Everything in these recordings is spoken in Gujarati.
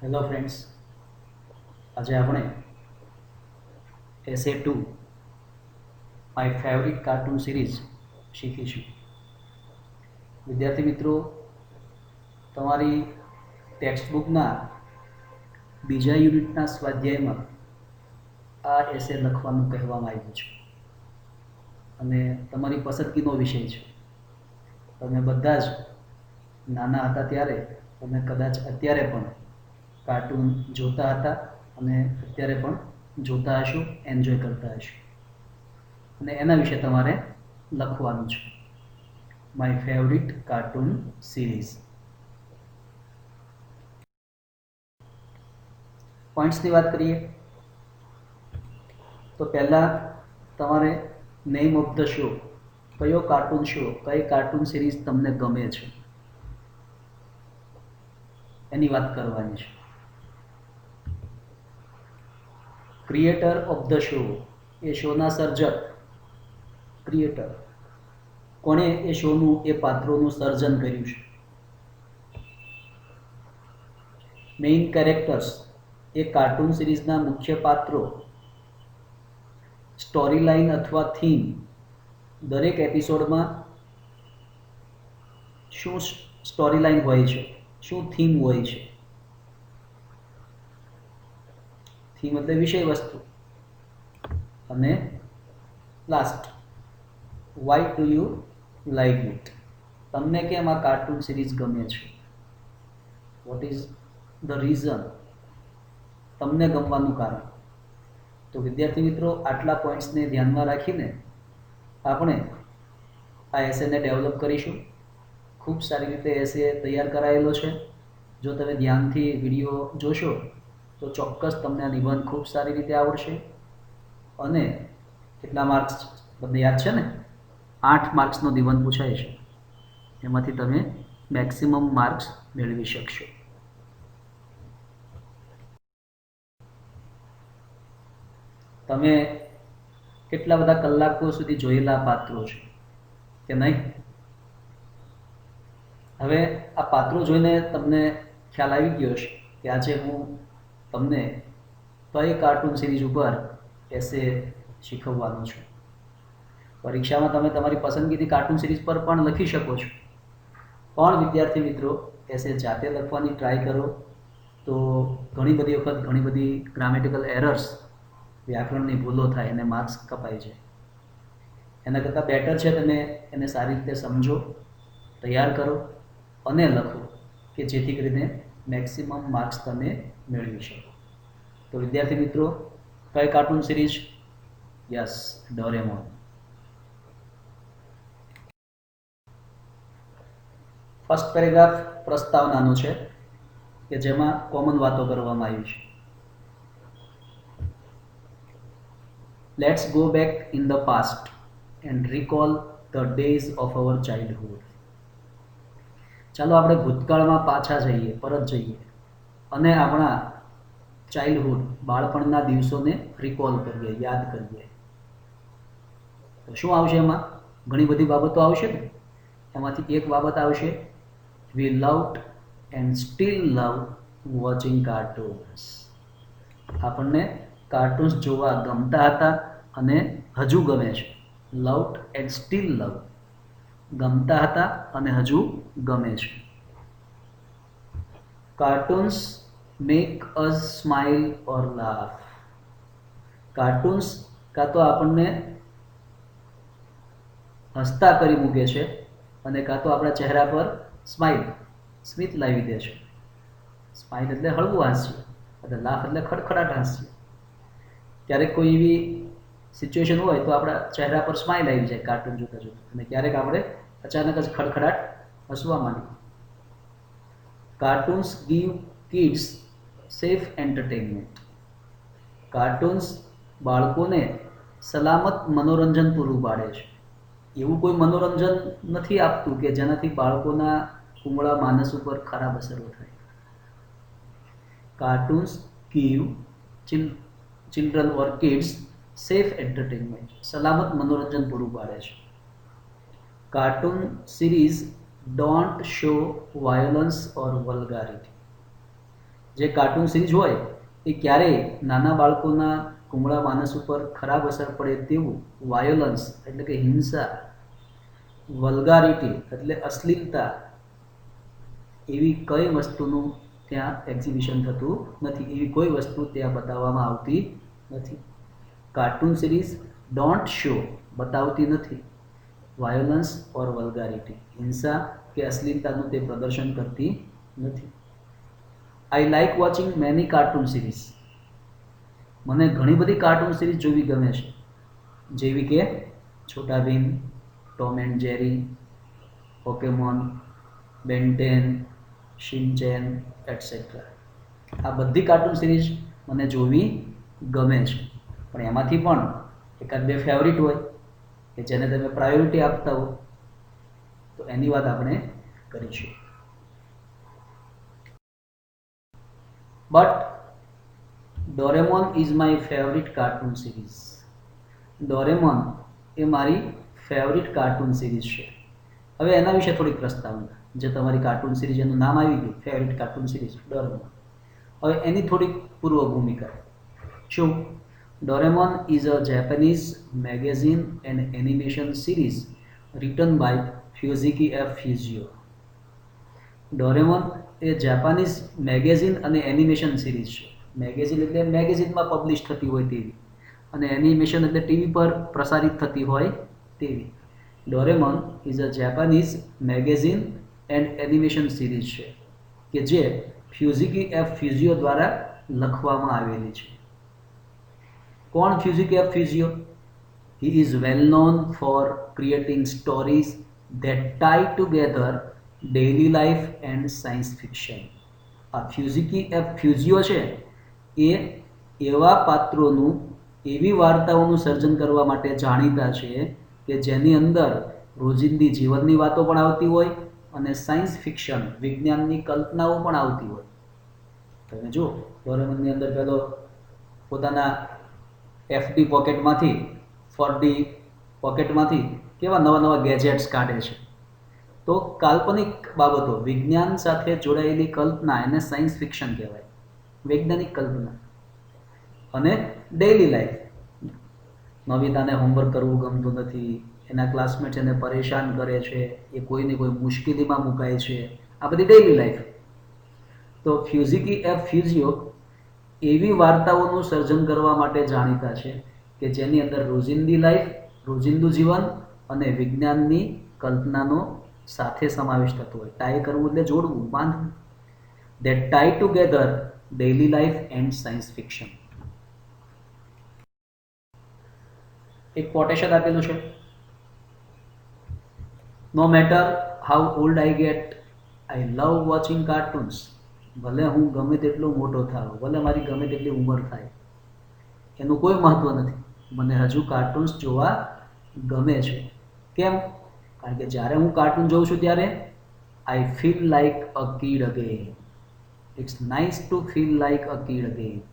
હેલો ફ્રેન્ડ્સ, આજે આપણે એસે 2 માય ફેવરિટ કાર્ટૂન સિરીઝ શીખીશું. વિદ્યાર્થી મિત્રો, તમારી ટેક્સ્ટબુકના બીજા યુનિટના સ્વાધ્યાયમાં આ એસે લખવાનું કહેવામાં આવ્યું છે અને તમારી પસંદગીનો વિષય છે. તમે બધા જ નાના હતા ત્યારે તમે કદાચ અત્યારે પણ કાર્ટૂન જોતા હતા અને અત્યારે પણ જોતા હશો, એન્જોય કરતા હશો અને એના વિશે તમારે લખવાનું છે. My favourite cartoon series. પોઈન્ટ્સની વાત કરીએ તો પહેલાં તમારે નેમ ઓફ ધ શો, કયો કાર્ટૂન શો, કઈ કાર્ટૂન સિરીઝ તમને ગમે છે એની વાત કરવાની છે. ક્રિએટર ઓફ ધ શો, એ શોના સર્જક, ક્રિએટર, કોણે એ શોનું, એ પાત્રોનું સર્જન કર્યું છે. મેઇન કેરેક્ટર્સ, એ કાર્ટૂન સિરીઝના મુખ્ય પાત્રો. સ્ટોરી લાઇન અથવા થીમ, દરેક એપિસોડમાં શું સ્ટોરી લાઇન હોય છે, શું થીમ હોય છે. થીમ એટલે વિષય વસ્તુ. અને last, why do you like it, તમને કેમ આ કાર્ટૂન સિરીઝ ગમે છે, વોટ ઇઝ ધ રીઝન, તમને ગમવાનું કારણ. તો વિદ્યાર્થી મિત્રો, આટલા પોઈન્ટ્સને ધ્યાનમાં રાખીને આપણે આ એસેને ડેવલપ કરીશું. ખૂબ સારી રીતે એસે તૈયાર કરાયેલો છે. જો તમે ધ્યાનથી વિડીયો જોશો તો ચોક્કસ તમને આ નિબંધ ખૂબ સારી રીતે આવડશે. અને કેટલા માર્ક્સ તમને યાદ છે ને? 8 માર્ક્સનો નિબંધ પૂછાય છે, એમાંથી તમે મેક્સિમમ માર્ક્સ મેળવી શકશો. તમે કેટલા બધા કલાકો સુધી જોયેલા પાત્રો છે કે નહીં? હવે આ પાત્રો જોઈને તમને ખ્યાલ આવી ગયો છે કે આજે હું તમને કઈ કાર્ટૂન સિરીઝ ઉપર એસે શીખવવાનો છું. પરીક્ષામાં તમે તમારી પસંદગીની કાર્ટૂન સિરીઝ પર પણ લખી શકો છો, પણ વિદ્યાર્થી મિત્રો, એસે જાતે લખવાની ટ્રાય કરો તો ઘણી બધી વખત ઘણી બધી ગ્રામેટિકલ એરર્સ, વ્યાકરણની ભૂલો થાય અને માર્ક્સ કપાઈ જાય. એના કરતાં બેટર છે તમે એને સારી રીતે સમજો, તૈયાર કરો અને લખો કે જેથી કરીને મેક્સિમમ માર્ક્સ તમે મેળવી શકો. તો વિદ્યાર્થી મિત્રો, કઈ cartoon series? Yes, Doraemon. First paragraph પ્રસ્તાવનાનો છે કે જેમાં કોમન વાતો કરવામાં આવી છે. Let's go back in the past and recall the days of our childhood. ચાલો આપણે ભૂતકાળમાં પાછા જઈએ, પરત જઈએ અને આપણા ચાઇલ્ડહુડ, બાળપણના દિવસોને રિકોલ કરીએ, યાદ કરીએ. તો શું આવશે એમાં? ઘણી બધી બાબતો આવશે ને. એમાંથી એક બાબત આવશે, we loved and still love watching cartoons. આપણને કાર્ટૂન્સ જોવા ગમતા હતા અને હજુ ગમે છે. લવ્ડ એન્ડ સ્ટીલ લવ, ગમતા હતા અને હજુ ગમે છે. કાર્ટૂન્સ મેક અસ સ્માઇલ ઓર લાફ. કાર્ટૂન્સ કાં તો આપણને હસતા કરી મૂકે છે અને કાં તો આપણા ચહેરા પર સ્મિત લાવી દે છે. સ્માઇલ એટલે હળવું હાસ્ય અને લાફ એટલે ખડખડાટ હાસ્ય. ક્યારેક કોઈ એવી સિચ્યુએશન હોય તો આપણા ચહેરા પર સ્માઇલ આવી જાય કાર્ટૂન જોતા જોતા, અને ક્યારેક આપણે અચાનક જ ખડખડાટ હસવા માંડીએ. Cartoons give kids safe entertainment. Cartoons બાળકોને સલામત મનોરંજન પૂરું પાડે છે. એવું કોઈ મનોરંજન નથી આપતું કે જેનાથી બાળકોના કુમળા માનસ ઉપર ખરાબ અસરો થાય. કાર્ટૂન્સ ગીવ ચિલ્ડ્રન ઓર કિડ્સ સેફ એન્ટરટેનમેન્ટ, સલામત મનોરંજન પૂરું પાડે છે. Cartoon series don't show violence or vulgarity. જે કાર્ટૂન સિરીઝ હોય એ ક્યારેય નાના બાળકોના કુમળા માનસ ઉપર ખરાબ અસર પડે તેવું વાયોલન્સ એટલે કે હિંસા, વલ્ગારિટી એટલે અશ્લીલતા, એવી કઈ વસ્તુનું ત્યાં એક્ઝિબિશન થતું નથી, એવી કોઈ વસ્તુ ત્યાં બતાવવામાં આવતી નથી. કાર્ટૂન સિરીઝ ડોન્ટ શો બતાવતી નથી વાયોલન્સ ઓર વલ્ગારિટી, હિંસા કે અશ્લીલતાનું તે પ્રદર્શન કરતી નથી. I like watching many cartoon series, મને ઘણી બધી કાર્ટૂન સિરીઝ જોવી ગમે છે, જેવી કે Chhota Bheem, Tom and Jerry, Pokemon, Ben Ten, Shinchan etcetera. આ બધી કાર્ટૂન સિરીઝ મને જોવી ગમે છે, પણ એમાંથી પણ એકાદ બે ફેવરિટ હોય કે જેને તમે પ્રાયોરિટી આપતા હો, તો એની વાત આપણે કરીશું. But Doraemon is my favourite cartoon series. Doraemon એ મારી ફેવરિટ કાર્ટૂન સિરીઝ છે. હવે એના વિશે થોડીક પ્રસ્તાવના, જે તમારી કાર્ટૂન સિરીઝ એનું નામ આવી ગયું ફેવરિટ કાર્ટૂન સિરીઝ ડોરેમોન. હવે એની થોડીક પૂર્વ ભૂમિકા. શું? Doraemon is a Japanese magazine and animation series written by Fujiko F Fujio. Doraemon એ જાપાનીઝ મેગેઝિન અને એનિમેશન સિરીઝ છે. મેગેઝિન એટલે મેગેઝિનમાં પબ્લિશ થતી હોય તેવી, અને એનિમેશન એટલે ટીવી પર પ્રસારિત થતી હોય તેવી. Doraemon is a Japanese magazine and animation series છે કે જે ફ્યુઝિકી એફ ફ્યુઝિયો દ્વારા લખવામાં આવેલી છે. કોણ ફ્યુઝિકી F ફ્યુઝિયો? He is well known for creating stories that tie together daily life and science fiction. આ ફ્યુઝિકી એફ ફ્યુઝિયો છે એ એવા પાત્રોનું, એવી વાર્તાઓનું સર્જન કરવા માટે જાણીતા છે કે જેની અંદર રોજિંદી જીવનની વાતો પણ આવતી હોય અને સાયન્સ ફિક્શન, વિજ્ઞાનની કલ્પનાઓ પણ આવતી હોય. તમે જુઓ ડોરેમોનની અંદર પેલો પોતાના એફડી પોકેટમાંથી, ફોરડી પોકેટમાંથી કેવા નવા નવા ગેજેટ્સ કાઢે છે. તો કાલ્પનિક બાબતો, વિજ્ઞાન સાથે જોડાયેલી કલ્પના, એને સાયન્સ ફિક્શન કહેવાય, વૈજ્ઞાનિક કલ્પના. અને ડેઇલી લાઈફ, નોબિતાને હોમવર્ક કરવું ગમતું નથી, એના ક્લાસમેટ્સ એને પરેશાન કરે છે, એ કોઈને કોઈ મુશ્કેલીમાં મુકાય છે, આ બધી ડેઇલી લાઈફ. તો ફ્યુઝિકી એફ ફ્યુઝિયો એવી વાર્તાઓનું સર્જન કરવા માટે જાણીતા છે કે જેની અંદર રોજિંદી લાઈફ, રોજિંદું જીવન અને વિજ્ઞાનની કલ્પનાનો સાથે સમાવેશ થતો હોય. ટાઈ કરવું એટલે જોડવું, બાંધવું. That tie together daily life and science fiction. એક કોટેશન આપેલું છે, no matter how old I get, I love watching cartoons. ભલે હું ગમે તેટલો મોટો થાવ, ભલે મારી ગમે તેટલી ઉંમર થાય, એનું કોઈ મહત્વ નથી, મને હજુ કાર્ટૂન્સ જોવા ગમે છે. કેમ? કારણ કે જ્યારે હું કાર્ટૂન જોઉં છું ત્યારે I feel like a kid again. It's nice to feel like a kid again.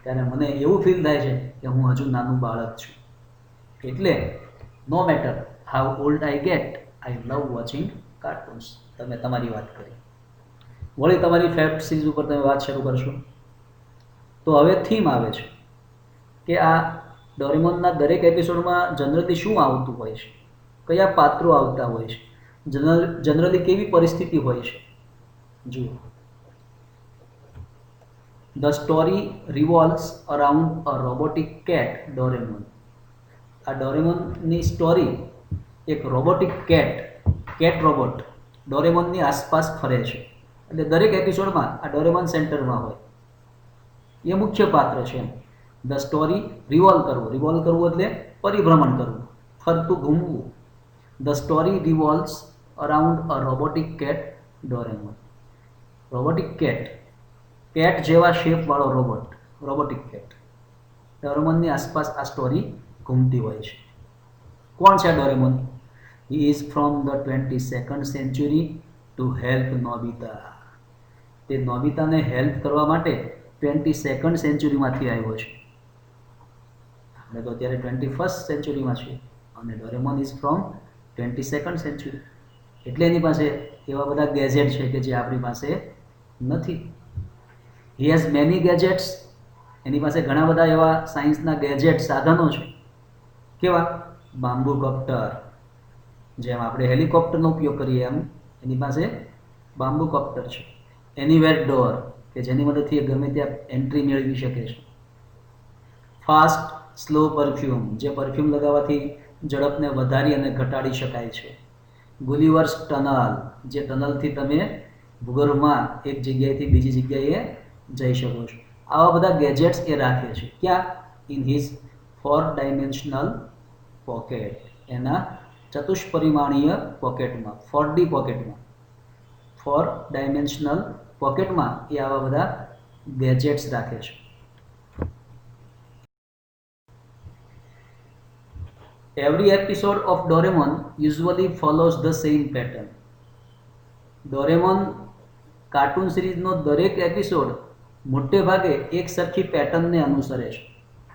ત્યારે મને એવું ફીલ થાય છે કે હું હજુ નાનું બાળક છું. એટલે no matter how old I get, I love watching cartoons. તમે તમારી વાત કરી, વળી તમારી ફેવરિટ સિરીઝ ઉપર તમે વાત શરૂ કરશો. તો હવે થીમ આવે છે કે આ ડોરેમોનના દરેક એપિસોડમાં જનરલી શું આવતું હોય છે, કયા પાત્રો આવતા હોય છે, જનરલી કેવી પરિસ્થિતિ હોય છે. જુઓ, the story revolves around a robotic cat Doraemon. આ ડોરેમોનની સ્ટોરી એક રોબોટિક કેટ રોબોટ ડોરેમોનની આસપાસ ફરે છે. એટલે દરેક એપિસોડમાં આ ડોરેમોન સેન્ટરમાં હોય, એ મુખ્ય પાત્ર છે. ધ સ્ટોરી રિવોલ્વ કરવું એટલે પરિભ્રમણ કરવું, ફરતું ઘૂમવું. The story revolves around a robotic cat Doraemon. Robotic cat જેવા શેપવાળો રોબોટિક કેટ ડોરેમોનની આસપાસ આ સ્ટોરી ઘૂમતી હોય છે. કોણ છે Doraemon? He is from the 22nd century to help Nobita. તે નોબિતાને હેલ્પ કરવા માટે 22nd સેન્ચુરીમાંથી આવ્યો છે. આપણે તો અત્યારે 21st સેન્ચુરીમાં છીએ અને Doraemon is from 22nd century. એટલે એની પાસે એવા બધા ગેજેટ છે કે જે આપણી પાસે નથી. હી હેઝ મેની ગેજેટ્સ, એની પાસે ઘણા બધા એવા સાયન્સના ગેજેટ સાધનો છે. કેવા? બાંબુ કોપ્ટર, જેમ આપણે હેલિકોપ્ટરનો ઉપયોગ કરીએ એમ એની પાસે બાંબુ કોપ્ટર છે. એનીવેર ડોર, કે જેની મદદથી એ ગમે ત્યાં એન્ટ્રી મેળવી શકે છે. ફાસ્ટ સ્લો પરફ્યુમ, જે પરફ્યુમ લગાવવાથી ઝડપને વધારી અને ઘટાડી શકાય છે. ગુલિવર્સ ટનલ, જે ટનલથી તમે ભૂગર્ભમાં એક જગ્યાએથી બીજી જગ્યાએ જઈ શકો છો. આવા બધા ગેજેટ્સ એ રાખે છે. ક્યાં? ઇન હિઝ 4 ડાયમેન્શનલ પોકેટ, એના ચતુષ્પરિમાણીય પોકેટમાં, 4D પોકેટમાં, 4 ડાયમેન્શનલ પોકેટમાં એ આવા બધા ગેજેટ્સ રાખે છે. Every episode of Doraemon usually follows the same pattern. Doraemon cartoon સિરીઝનો દરેક એપિસોડ મોટે ભાગે એક સરખી પેટર્નને અનુસરે છે.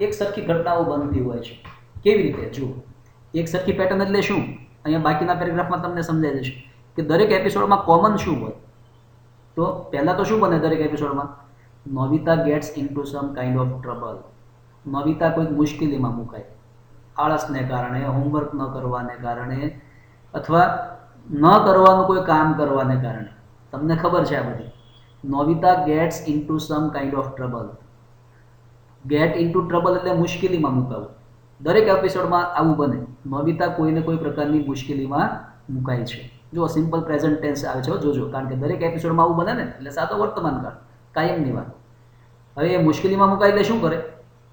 એક સરખી ઘટનાઓ બનતી હોય છે. કેવી રીતે? જુઓ, એક સરખી પેટર્ન એટલે શું? અહીંયા બાકીના પેરેગ્રાફમાં તમને સમજાઈ જશે કે દરેક એપિસોડમાં કોમન શું હોય. તો પહેલાં તો શું બને દરેક એપિસોડમાં? Nobita gets into some kind of trouble. Nobita કોઈક મુશ્કેલીમાં મુકાય, આળસને કારણે, હોમવર્ક ન કરવાને કારણે, અથવા ન કરવાનું કોઈ કામ કરવાને કારણે. તમને ખબર છે આ બધી. Nobita gets into some kind of trouble. Get into trouble એટલે મુશ્કેલીમાં મુકાવું. દરેક એપિસોડમાં આવું બને. નોબિતા કોઈને કોઈ પ્રકારની મુશ્કેલીમાં મુકાય છે. જો સિમ્પલ પ્રેઝન્ટ ટેન્સ આવે છે, જોજો, કારણ કે દરેક એપિસોડમાં આવું બને ને, એટલે સાદો વર્તમાન કાળ, કાયમની વાત. હવે એ મુશ્કેલીમાં મુકાય એટલે શું કરે?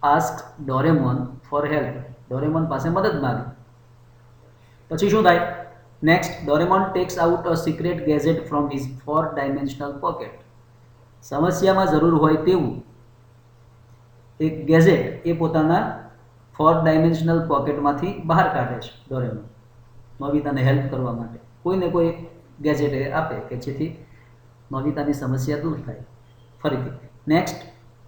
Ask Doraemon for help. Doraemon પાસે મદદ માંગે. પછી શું થાય? Next, Doraemon tax out a secret gadget from his 4 dimensional pocket. સમસ્યામાં જરૂર હોય તેવું એક ગેજેટ એ પોતાના 4 ડાયમેન્શનલ પોકેટમાંથી બહાર કાઢે છે ડોરેમોન, નોબિતાને હેલ્પ કરવા માટે. કોઈને કોઈ ગેજેટ એ આપે કે જેથી નોબિતાની સમસ્યા દૂર થાય. ફરીથી નેક્સ્ટ,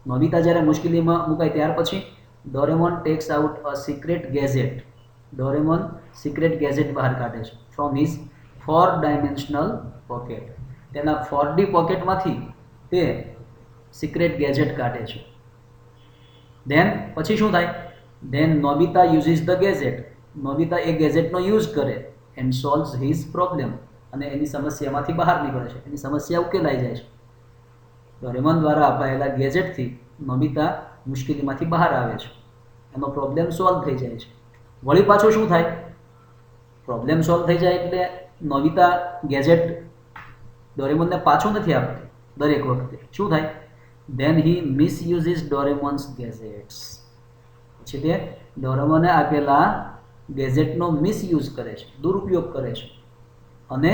નોબિતા જ્યારે મુશ્કેલીમાં મુકાય ત્યાર પછી Doraemon tax out a secret gadget. Doraemon secret gadget બહાર કાઢે છે ફ્રોમ હિઝ 4 ડાયમેન્શનલ પોકેટ. તેના 4D પોકેટમાંથી તે સિક્રેટ ગેજેટ કાઢે છે. ધેન પછી શું થાય? Then Nobita uses the gadget. Nobita એ ગેજેટનો યુઝ કરે એન્ડ સોલ્વ્સ હિઝ પ્રોબ્લેમ, અને એની સમસ્યામાંથી બહાર નીકળે છે, એની સમસ્યા ઉકેલાઈ જાય છે. ડોરેમોન દ્વારા અપાયેલા ગેજેટથી નોબિતા મુશ્કેલીમાંથી બહાર આવે છે, એનો પ્રોબ્લેમ સોલ્વ થઈ જાય છે. વળી પાછું શું થાય? પ્રોબ્લેમ સોલ્વ થઈ જાય એટલે નોબિતા ગેજેટ ડોરેમોનને પાછું નથી આપતી દરેક વખતે. શું થાય? Then he misuses Doraemon's gadgets. પછી તે ડોરેમોને આપેલા ગેજેટનો મિસયુઝ કરે છે, દુરુપયોગ કરે છે, અને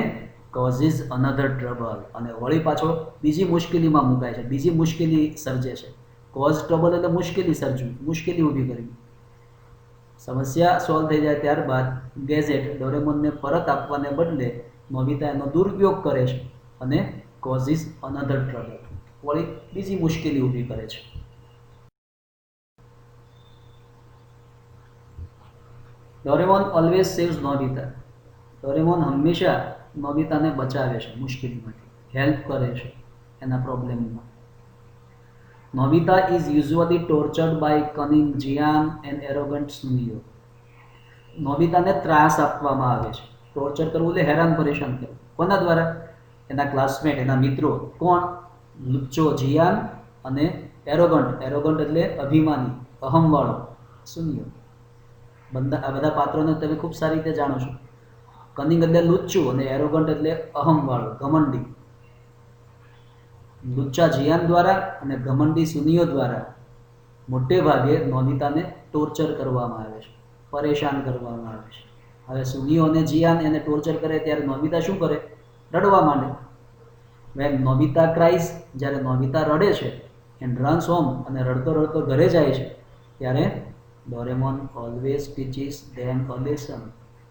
કોઝિસ અનધર ટ્રબલ, અને વળી પાછો બીજી મુશ્કેલીમાં મુકાય છે, બીજી મુશ્કેલી સર્જે છે. કોઝ ટ્રબલ એટલે મુશ્કેલી સર્જવી, મુશ્કેલી ઊભી કરવી. સમસ્યા સોલ્વ થઈ જાય ત્યારબાદ ગેજેટ ડોરેમોનને પરત આપવાને બદલે નોબિતા એનો દુરુપયોગ કરે છે અને કોઝિસ અનધર ટ્રબલ, વળી બીજી મુશ્કેલી ઊભી કરે છે. Doraemon always saves નોબિતા. ડોરેમોન હંમેશા નોબિતાને બચાવે છે મુશ્કેલીમાંથી, હેલ્પ કરે છે એના પ્રોબ્લેમમાં. Nobita is usually tortured by cunning Gian and arrogant Suneo. નોબિતાને ત્રાસ આપવામાં આવે છે. ટોર્ચર કરવું એટલે હેરાન પરેશાન કરવું. કોના દ્વારા? એના ક્લાસમેટ, એના મિત્રો. કોણ? લુચ્ચો જિયાન અને એરોગન્ટ. એરોગન્ટ એટલે અભિમાની, અહમવાળો સુનિયો. આ બધા પાત્રોને તમે ખૂબ સારી રીતે જાણો છો. કનિંગ એટલે લુચ્ચું અને એરોગન્ટ એટલે અહમવાળો, ઘમંડી. લુચ્ચા જિયાન દ્વારા અને ઘમંડી સુનિયો દ્વારા મોટે ભાગે નોબિતાને ટોર્ચર કરવામાં આવે છે, પરેશાન કરવામાં આવે છે. હવે સુનિયો અને જિયાન એને ટોર્ચર કરે ત્યારે નોબિતા શું કરે? રડવા માંડે. વેન નોબિતા ક્રાઇઝ, જ્યારે નોબિતા રડે છે, એન્ડ રન્સ હોમ, અને રડતો રડતો ઘરે જાય છે, ત્યારે Doraemon always teaches them a lesson.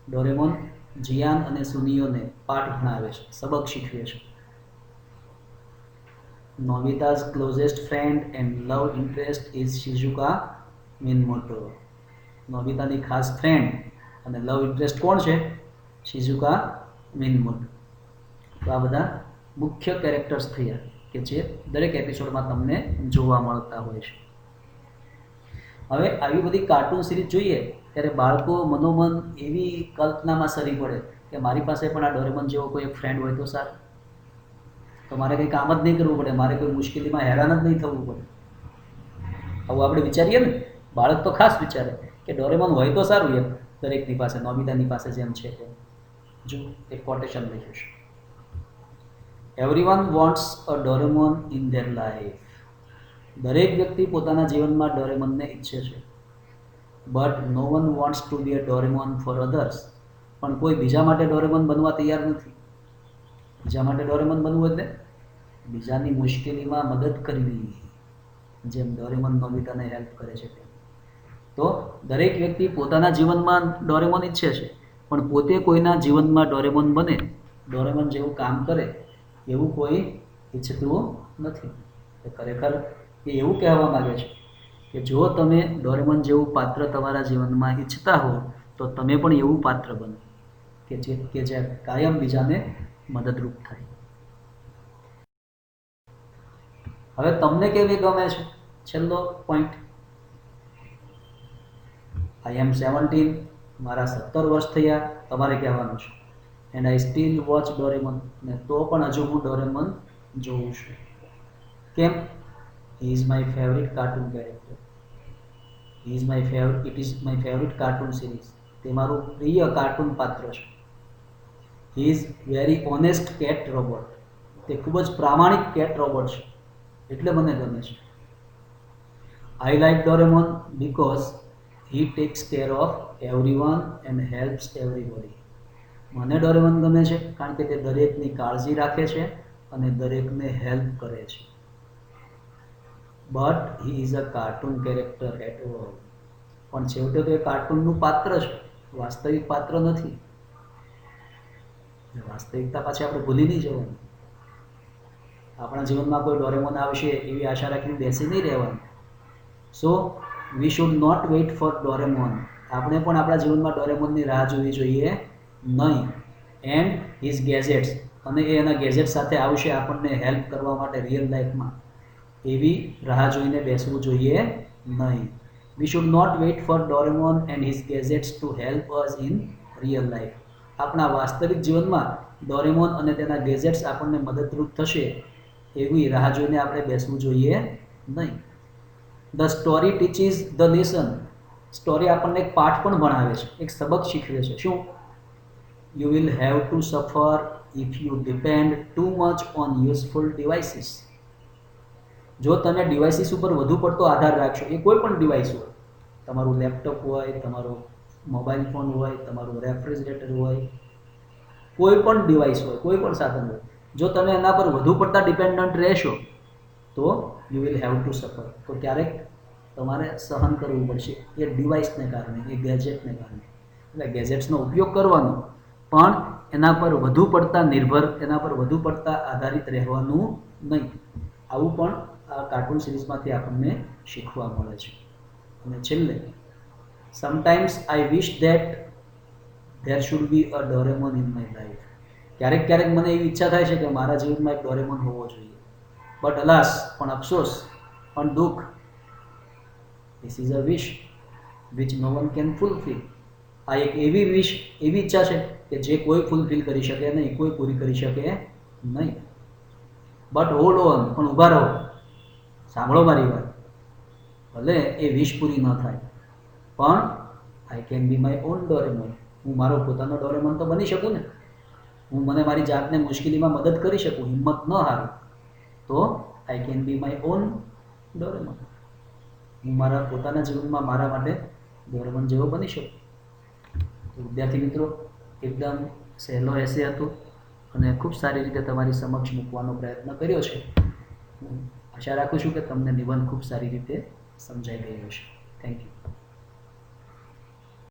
Doraemon Gian અને સુનિયોને પાઠ ભણાવે છે, સબક શીખવે છે. નોબિતા's closest friend and love interest is Shizuka Minamoto. નોબિતાની ખાસ ફ્રેન્ડ અને લવ ઇન્ટરેસ્ટ કોણ છે? શિઝુકા મિનમોટો. તો આ બધા મુખ્ય કેરેક્ટર્સ થયા. કે જે દરેક એપિસોડમાં તમને જોવા મળતા હોય છે. હવે આવી બધી કાર્ટૂન સિરીઝ જોઈએ ત્યારે બાળકો મનોમન એવી કલ્પનામાં સરી પડે કે મારી પાસે પણ આ ડોરેમોન જેવો કોઈ એક ફ્રેન્ડ હોય તો સારું, તો મારે કંઈ કામ જ નહીં કરવું પડે, મારે કોઈ મુશ્કેલીમાં હેરાન જ નહીં થવું પડે. આવું આપણે વિચારીએ ને, બાળક તો ખાસ વિચારે કે ડોરેમોન હોય તો સારું એમ દરેકની પાસે, નોબિતાની પાસે જેમ છે તેમ. જો એક કોટેશન લખ્યું છે, everyone wants a Doraemon in their life. દરેક વ્યક્તિ પોતાના જીવનમાં ડોરેમોનને ઈચ્છે છે. But no one wants to be a Doraemon for others. પણ કોઈ બીજા માટે ડોરેમોન બનવા તૈયાર નથી. બીજા માટે ડોરેમોન બનવું એટલે બીજાની મુશ્કેલીમાં મદદ કરવી, જેમ ડોરેમોન નોબિતાને હેલ્પ કરે છે તેમ. તો દરેક વ્યક્તિ પોતાના જીવનમાં ડોરેમોન ઈચ્છે છે, પણ પોતે કોઈના જીવનમાં ડોરેમોન બને, ડોરેમોન જેવું કામ કરે એવું કોઈ ઈચ્છતું નથી. ખરેખર એ એવું કહેવા માગે છે કે જો તમે ડોરેમોન જેવું પાત્ર તમારા જીવનમાં ઈચ્છતા હો તો તમે પણ એવું પાત્ર બનો કે જે કાયમ બીજાને મદદરૂપ થાય. હવે તમને કેવી ગમે છે? છેલ્લો પોઈન્ટ, આઈ એમ 17, મારા 17 વર્ષ થયા, તમારે કહેવાનું છે. And I still watch Doraemon, ને તો પણ હજુ હું ડોરેમોન જોઉં છું. કેમ? He is my favourite cartoon character. It is my favourite cartoon series. તે મારું પ્રિય કાર્ટૂન પાત્ર છે. He is very honest cat robot. તે ખૂબ જ પ્રામાણિક કેટ રોબોટ છે, એટલે મને ગમે છે. I like Doraemon because he tax care of everyone and helps everybody. મને ડોરેમોન ગમે છે કારણ કે તે દરેકની કાળજી રાખે છે અને દરેકને હેલ્પ કરે છે. But he is a cartoon character at all. પણ છેવટે તો એ કાર્ટૂનનું પાત્ર છે, વાસ્તવિક પાત્ર નથી. વાસ્તવિકતા પાછી આપણે ભૂલી નહીં જવાનું. આપણા જીવનમાં કોઈ ડોરેમોન આવશે એવી આશા રાખીને બેસી નહીં રહેવાનું. So we should not wait for Doraemon. આપણે પણ આપણા જીવનમાં ડોરેમોનની રાહ જોવી જોઈએ નહીં. એન્ડ હિઝ ગેજેટ્સ, અને એ એના ગેજેટ સાથે આવશે આપણને હેલ્પ કરવા માટે રિયલ લાઈફમાં, એવી રાહ જોઈને બેસવું જોઈએ નહીં. We should not wait for Doraemon and his gadgets to help us in real life. આપણા વાસ્તવિક જીવનમાં ડોરેમોન અને તેના ગેજેટ્સ આપણને મદદરૂપ થશે એવી રાહ જોઈને આપણે બેસવું જોઈએ નહીં. The story teaches the lesson. Story આપણને એક પાઠ પણ ભણાવે છે, એક સબક શીખવે છે. શું? યુ વિલ હેવ ટુ સફર if you depend too much on useful devices. જો તમે ડિવાઇસીસ ઉપર વધુ પડતો આધાર રાખશો, એ કોઈ પણ ડિવાઇસ હોય, તમારું લેપટોપ હોય, તમારો મોબાઈલ ફોન હોય, તમારું રેફ્રિજરેટર હોય, કોઈ પણ ડિવાઇસ હોય, કોઈ પણ સાધન હોય, જો તમે એના પર વધુ પડતા ડિપેન્ડન્ટ રહેશો તો યુ વિલ હેવ ટુ સફર. તો ક્યારેક તમારે સહન કરવું પડશે એ ડિવાઇસને કારણે, એ ગેજેટને કારણે. એટલે ગેજેટ્સનો ઉપયોગ કરવાનો, પણ એના પર વધુ પડતા નિર્ભર, એના પર વધુ પડતા આધારિત રહેવાનું નહીં. આવું પણ આ કાર્ટૂન સિરીઝમાંથી આપણને શીખવા મળે છે. અને છેલ્લે, sometimes I wish that there should be a Doraemon in my life. ક્યારેક ક્યારેક મને એવી ઈચ્છા થાય છે કે મારા જીવનમાં એક ડોરેમોન હોવો જોઈએ. બટ અલાસ, પણ અફસોસ, પણ દુઃખ, this is a wish which no one can fulfil. આ એક એવી વિશ, એવી ઈચ્છા છે કે જે કોઈ ફૂલફિલ કરી શકે નહીં, કોઈ પૂરી કરી શકે નહીં. બટ હોલ્ડ ઓન, પણ ઊભા રહો, સાંભળો મારી વાત. ભલે એ વિશ પૂરી ન થાય, પણ I can be my own Doraemon. હું મારો પોતાનો ડોરેમોન તો બની શકું ને. હું મને મારી જાતને મુશ્કેલીમાં મદદ કરી શકું, હિંમત ન હારું, તો I can be my own Doraemon. હું મારા પોતાના જીવનમાં મારા માટે ડોરેમોન જેવો બની શકું. તો વિદ્યાર્થી મિત્રો, એકદમ સહેલો એસે હતો અને ખૂબ સારી રીતે તમારી સમક્ષ મૂકવાનો પ્રયત્ન કર્યો છે. હું આશા રાખું છું કે તમને નિબંધ ખૂબ સારી રીતે સમજાઈ ગયો હશે. Thank you.